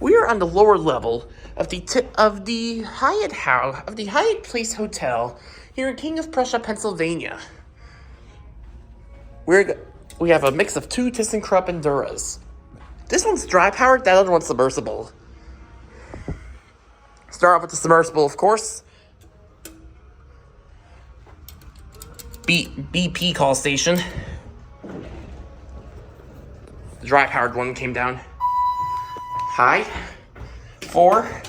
We are on the lower level of the Hyatt House of the Hyatt Place Hotel here in King of Prussia, Pennsylvania. We have a mix of two ThyssenKrupp Enduras. This one's dry powered, that other one's submersible. Start off with the submersible, of course. BP call station. The dry powered one came down. High. 4.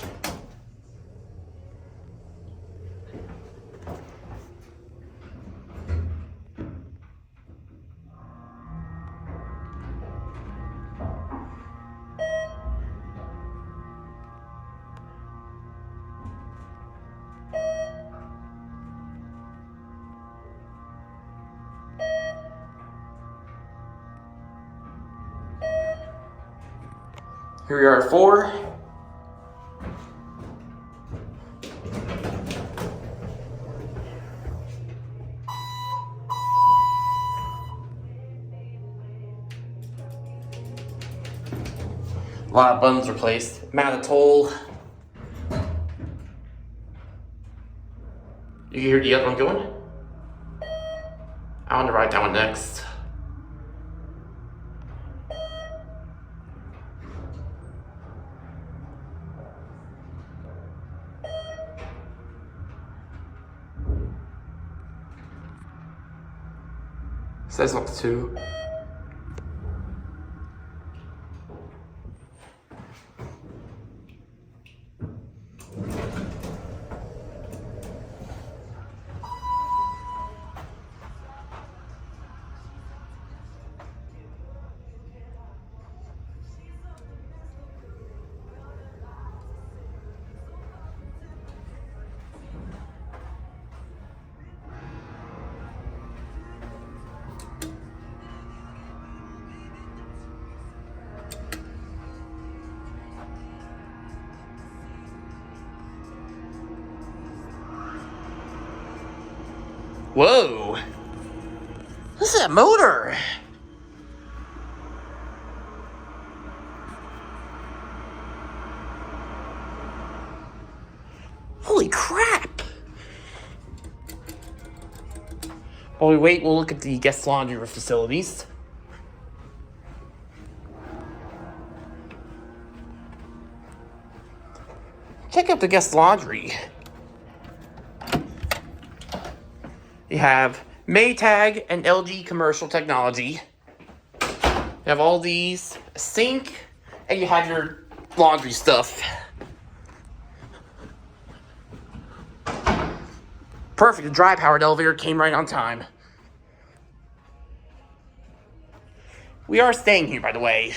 Here we are at 4. A lot of buttons replaced. Atoll. You can hear the other one going. I want to ride that one next. Says up to 2. Whoa! Listen to that motor! Holy crap! While we wait, we'll look at the guest laundry facilities. Check out the guest laundry. You have Maytag and LG commercial technology. You have all these, a sink, and you have your laundry stuff. Perfect, the dry-powered elevator came right on time. We are staying here, by the way.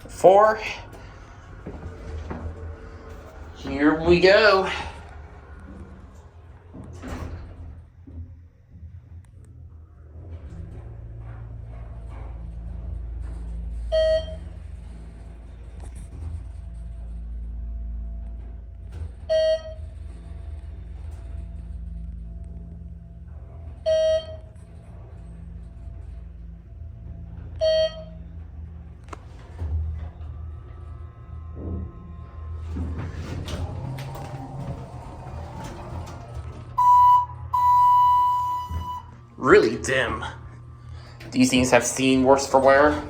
Four. Here we go. Really dim. These things have seen worse for wear.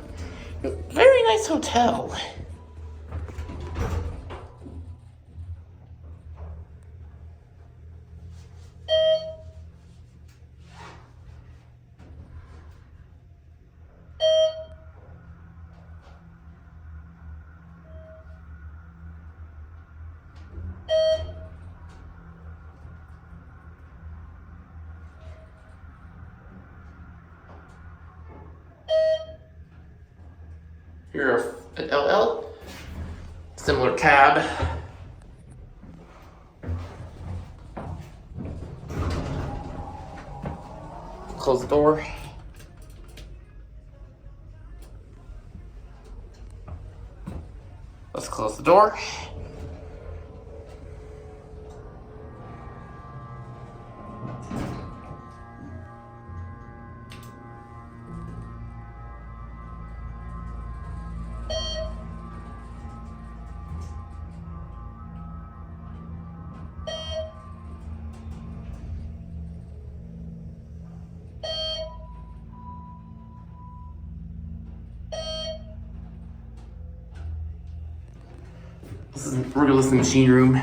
Very nice hotel. Here at LL, similar cab. Close the door. Let's close the door. We're gonna listen to the machine room.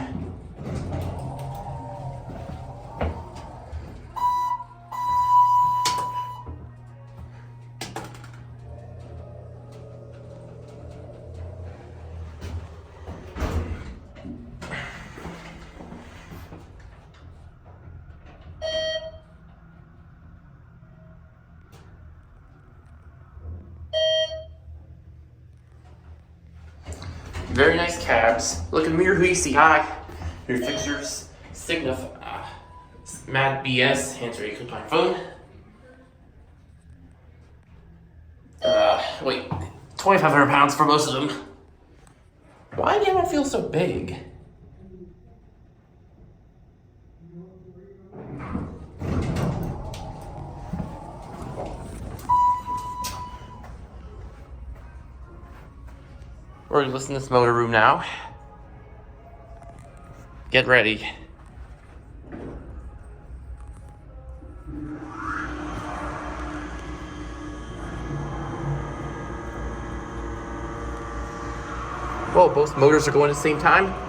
Very nice cabs. Look in the mirror, who you see? Hi. Your fixtures. Signify. Mad BS. Hands ready, click on your phone. Wait. 2,500 pounds for most of them. Why do I feel so big? We're gonna listen to this motor room now. Get ready. Whoa, both motors are going at the same time?